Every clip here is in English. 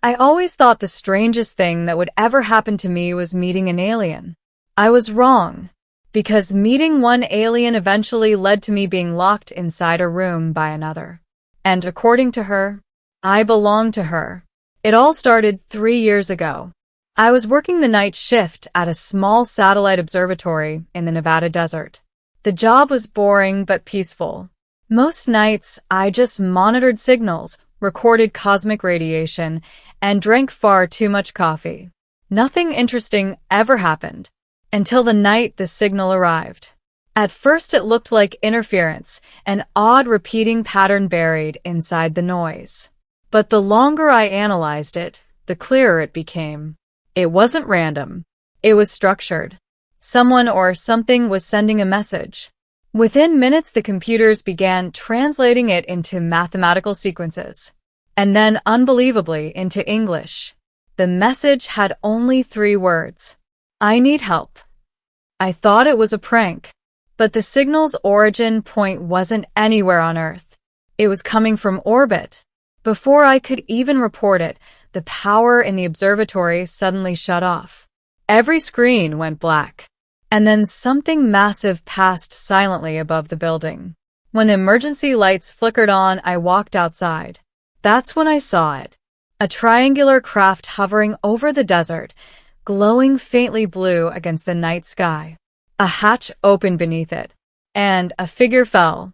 I always thought the strangest thing that would ever happen to me was meeting an alien. I was wrong, because meeting one alien eventually led to me being locked inside a room by another. And according to her, I belonged to her. It all started 3 years ago. I was working the night shift at a small satellite observatory in the Nevada desert. The job was boring but peaceful. Most nights, I just monitored signals, recorded cosmic radiation, and drank far too much coffee. Nothing interesting ever happened, until the night the signal arrived. At first it looked like interference, an odd repeating pattern buried inside the noise. But the longer I analyzed it, the clearer it became. It wasn't random. It was structured. Someone or something was sending a message. Within minutes, the computers began translating it into mathematical sequences. And then, unbelievably, into English. The message had only 3 words. I need help. I thought it was a prank. But the signal's origin point wasn't anywhere on Earth. It was coming from orbit. Before I could even report it, the power in the observatory suddenly shut off. Every screen went black. And then something massive passed silently above the building. When the emergency lights flickered on, I walked outside. That's when I saw it. A triangular craft hovering over the desert, glowing faintly blue against the night sky. A hatch opened beneath it, and a figure fell.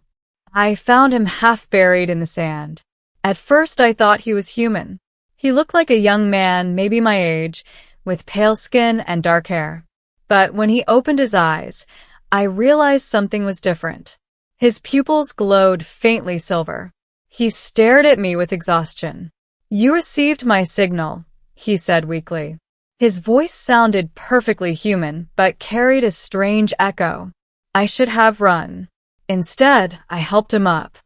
I found him half buried in the sand. At first I thought he was human. He looked like a young man, maybe my age, with pale skin and dark hair. But when he opened his eyes, I realized something was different. His pupils glowed faintly silver. He stared at me with exhaustion. "You received my signal," he said weakly. His voice sounded perfectly human, but carried a strange echo. I should have run. Instead, I helped him up.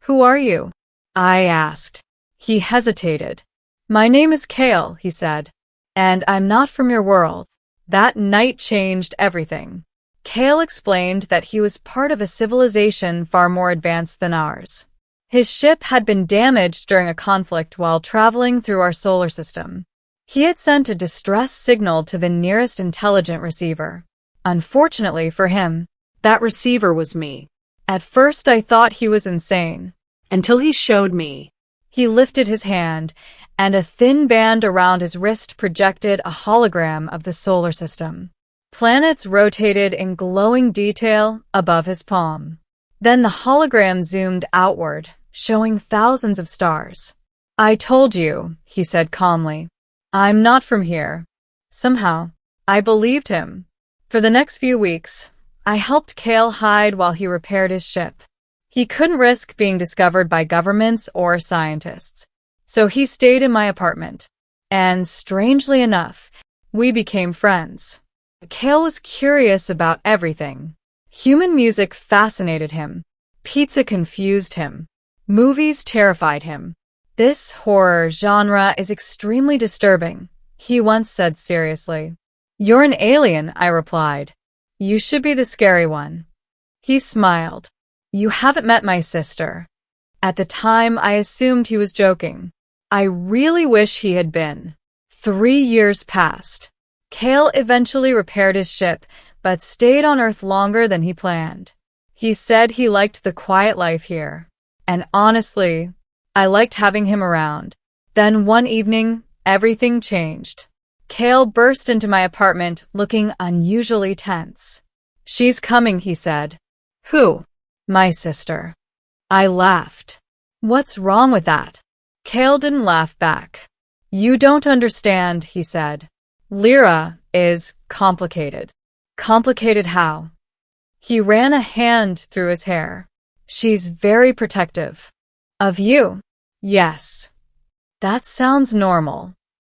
"Who are you?" I asked. He hesitated. "My name is Kale," he said, "and I'm not from your world." That night changed everything. Kale explained that he was part of a civilization far more advanced than ours. His ship had been damaged during a conflict while traveling through our solar system. He had sent a distress signal to the nearest intelligent receiver. Unfortunately for him, that receiver was me. At first I thought he was insane. Until he showed me. He lifted his hand, and a thin band around his wrist projected a hologram of the solar system. Planets rotated in glowing detail above his palm. Then the hologram zoomed outward, showing thousands of stars. "I told you," he said calmly. "I'm not from here." Somehow, I believed him. For the next few weeks, I helped Kale hide while he repaired his ship. He couldn't risk being discovered by governments or scientists. So he stayed in my apartment. And strangely enough, we became friends. Kale was curious about everything. Human music fascinated him. Pizza confused him. Movies terrified him. "This horror genre is extremely disturbing," he once said seriously. "You're an alien," I replied. "You should be the scary one." He smiled. "You haven't met my sister." At the time, I assumed he was joking. I really wish he had been. 3 years passed. Kale eventually repaired his ship, but stayed on Earth longer than he planned. He said he liked the quiet life here. And honestly, I liked having him around. Then one evening, everything changed. Kale burst into my apartment looking unusually tense. "She's coming," he said. "Who?" "My sister." I laughed. "What's wrong with that?" Kale didn't laugh back. "You don't understand," he said. "Lyra is complicated." "Complicated how?" He ran a hand through his hair. "She's very protective." "Of you?" "Yes." "That sounds normal."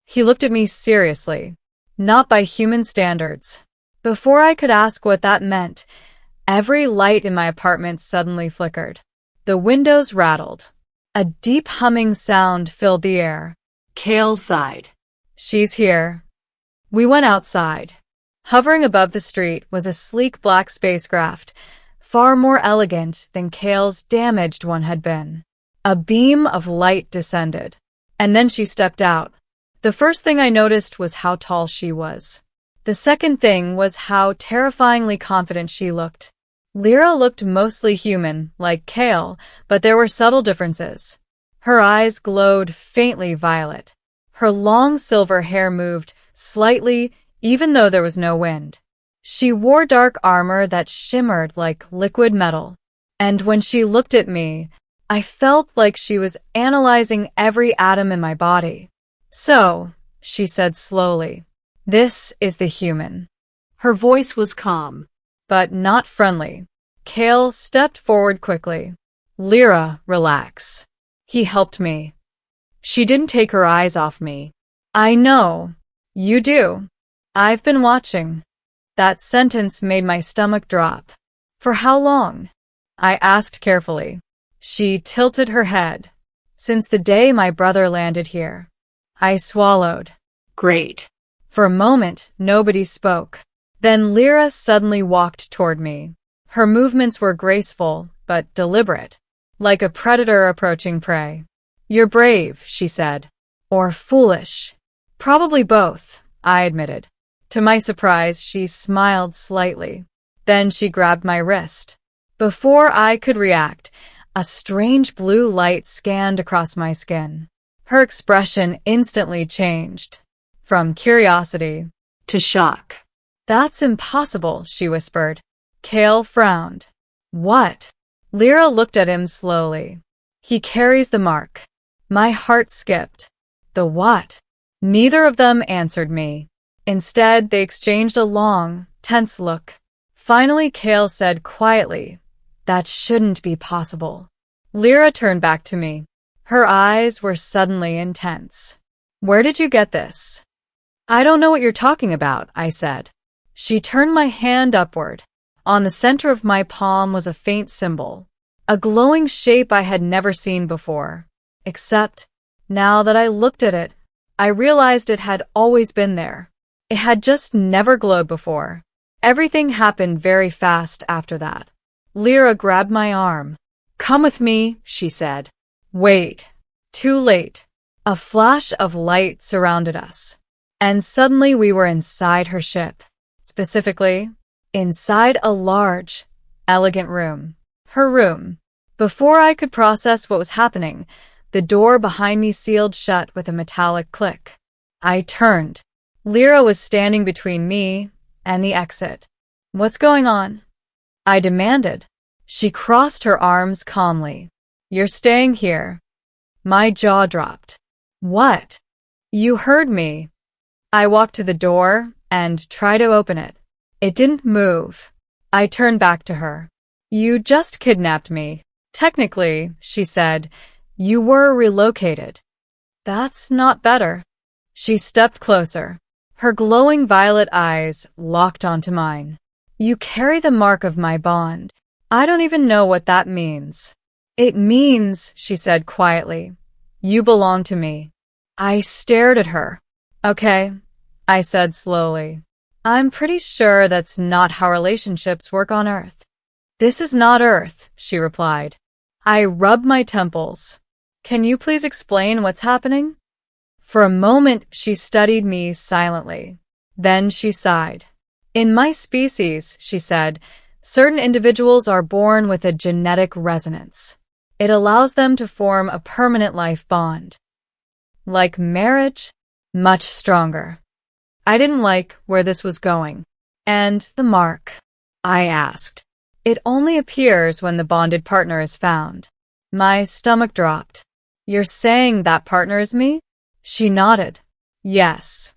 He looked at me seriously. "Not by human standards." Before I could ask what that meant, every light in my apartment suddenly flickered. The windows rattled. A deep humming sound filled the air. Kale sighed. "She's here." We went outside. Hovering above the street was a sleek black spacecraft, far more elegant than Kale's damaged one had been. A beam of light descended. And then she stepped out. The first thing I noticed was how tall she was. The second thing was how terrifyingly confident she looked. Lyra looked mostly human, like Kale, but there were subtle differences. Her eyes glowed faintly violet. Her long silver hair moved slightly, even though there was no wind. She wore dark armor that shimmered like liquid metal. And when she looked at me, I felt like she was analyzing every atom in my body. "So," she said slowly, "this is the human." Her voice was calm, but not friendly. Kale stepped forward quickly. "Lyra, relax." He helped me. She didn't take her eyes off me. "I know. You do. I've been watching." That sentence made my stomach drop. "For how long?" I asked carefully. She tilted her head. "Since the day my brother landed here." I swallowed. "Great." For a moment, nobody spoke. Then Lyra suddenly walked toward me. Her movements were graceful, but deliberate, like a predator approaching prey. "You're brave," she said. "Or foolish." "Probably both," I admitted. To my surprise, she smiled slightly. Then she grabbed my wrist. Before I could react, a strange blue light scanned across my skin. Her expression instantly changed. From curiosity to shock. "That's impossible," she whispered. Kale frowned. "What?" Lyra looked at him slowly. "He carries the mark." My heart skipped. "The what?" Neither of them answered me. Instead, they exchanged a long, tense look. Finally, Kale said quietly, "That shouldn't be possible." Lyra turned back to me. Her eyes were suddenly intense. "Where did you get this?" "I don't know what you're talking about," I said. She turned my hand upward. On the center of my palm was a faint symbol, a glowing shape I had never seen before. Except, now that I looked at it, I realized it had always been there. It had just never glowed before. Everything happened very fast after that. Lyra grabbed my arm. "Come with me," she said. Wait. Too late. A flash of light surrounded us. And suddenly we were inside her ship. Specifically, inside a large, elegant room. Her room. Before I could process what was happening, the door behind me sealed shut with a metallic click. I turned. Lyra was standing between me and the exit. "What's going on?" I demanded. She crossed her arms calmly. "You're staying here." My jaw dropped. "What?" "You heard me." I walked to the door and tried to open it. It didn't move. I turned back to her. "You just kidnapped me." "Technically," she said, "you were relocated." "That's not better." She stepped closer. Her glowing violet eyes locked onto mine. "You carry the mark of my bond." "I don't even know what that means." "It means," she said quietly, "you belong to me." I stared at her. "Okay," I said slowly. "I'm pretty sure that's not how relationships work on Earth." "This is not Earth," she replied. I rubbed my temples. "Can you please explain what's happening?" For a moment, she studied me silently. Then she sighed. "In my species," she said, "certain individuals are born with a genetic resonance. It allows them to form a permanent life bond. Like marriage, much stronger." I didn't like where this was going. "And the mark?" I asked. "It only appears when the bonded partner is found." My stomach dropped. "You're saying that partner is me?" She nodded. "Yes."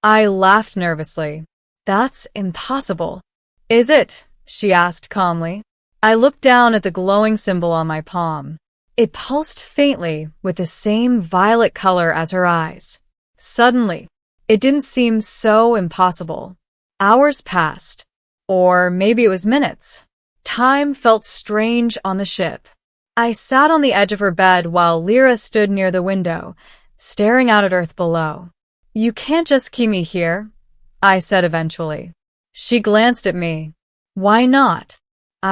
I laughed nervously. "That's impossible." "Is it?" she asked calmly. I looked down at the glowing symbol on my palm. It pulsed faintly with the same violet color as her eyes. Suddenly, it didn't seem so impossible. Hours passed. Or maybe it was minutes. Time felt strange on the ship. I sat on the edge of her bed while Lyra stood near the window, staring out at Earth below. "You can't just keep me here," I said eventually. She glanced at me. "Why not?"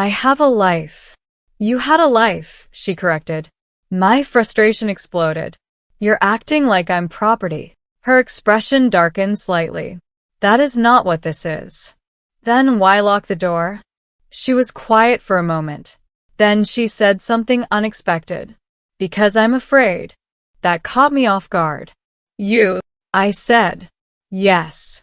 "I have a life." "You had a life," she corrected. My frustration exploded. "You're acting like I'm property." Her expression darkened slightly. That is not what this is. Then why lock the door? She was quiet for a moment. Then she said something unexpected. Because I'm afraid. That caught me off guard. You, I said. Yes.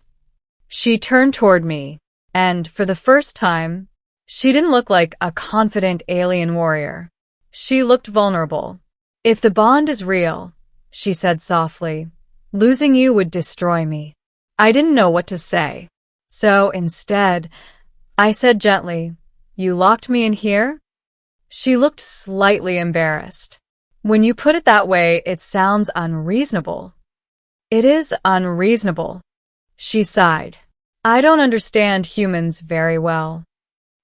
She turned toward me, and for the first time, she didn't look like a confident alien warrior. She looked vulnerable. If the bond is real, she said softly, losing you would destroy me. I didn't know what to say. So instead, I said gently, you locked me in here? She looked slightly embarrassed. When you put it that way, it sounds unreasonable. It is unreasonable. She sighed. I don't understand humans very well.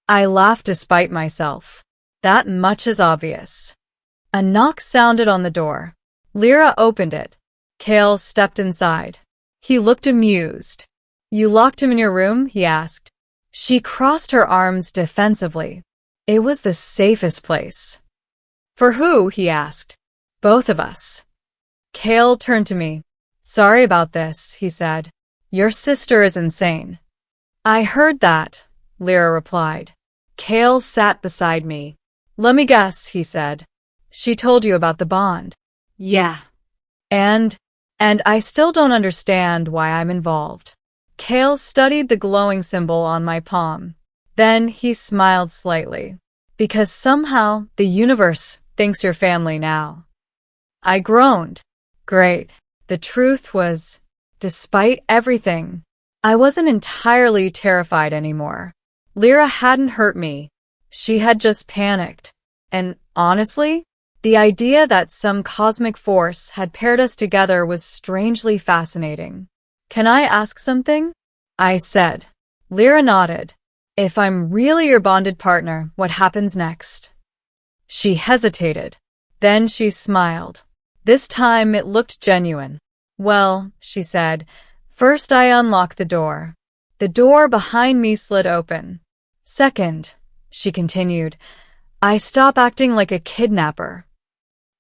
I laughed despite myself. That much is obvious. A knock sounded on the door. Lyra opened it. Kale stepped inside. He looked amused. You locked him in your room? He asked. She crossed her arms defensively. It was the safest place. For who? He asked. Both of us. Kale turned to me. Sorry about this, he said. Your sister is insane. I heard that, Lyra replied. Kale sat beside me. Let me guess, he said. She told you about the bond. Yeah. And I still don't understand why I'm involved. Kale studied the glowing symbol on my palm. Then he smiled slightly. Because somehow the universe thinks you're family now. I groaned. Great. The truth was, despite everything, I wasn't entirely terrified anymore. Lyra hadn't hurt me. She had just panicked. And honestly, the idea that some cosmic force had paired us together was strangely fascinating. Can I ask something? I said. Lyra nodded. If I'm really your bonded partner, what happens next? She hesitated. Then she smiled. This time it looked genuine. Well, she said, first I unlocked the door. The door behind me slid open. Second, she continued, I stop acting like a kidnapper.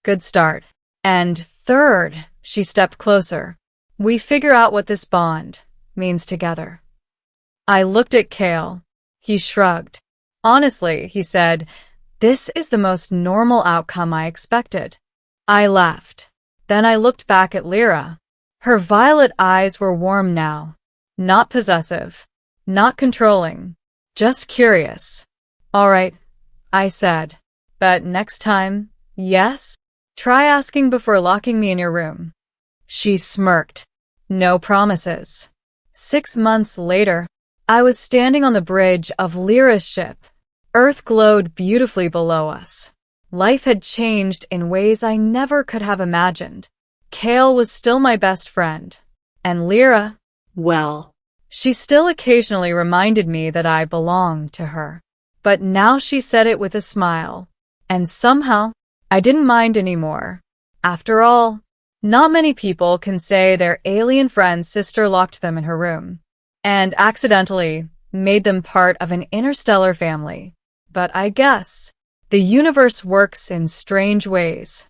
Good start. And third, she stepped closer. We figure out what this bond means together. I looked at Kale. He shrugged. Honestly, he said, this is the most normal outcome I expected. I laughed. Then I looked back at Lyra. Her violet eyes were warm now. Not possessive. Not controlling. Just curious. All right, I said. But next time, yes? Try asking before locking me in your room. She smirked. No promises. 6 months later, I was standing on the bridge of Lyra's ship. Earth glowed beautifully below us. Life had changed in ways I never could have imagined. Kale was still my best friend. And Lyra, well, she still occasionally reminded me that I belonged to her. But now she said it with a smile. And somehow, I didn't mind anymore. After all, not many people can say their alien friend's sister locked them in her room and accidentally made them part of an interstellar family. But I guess the universe works in strange ways.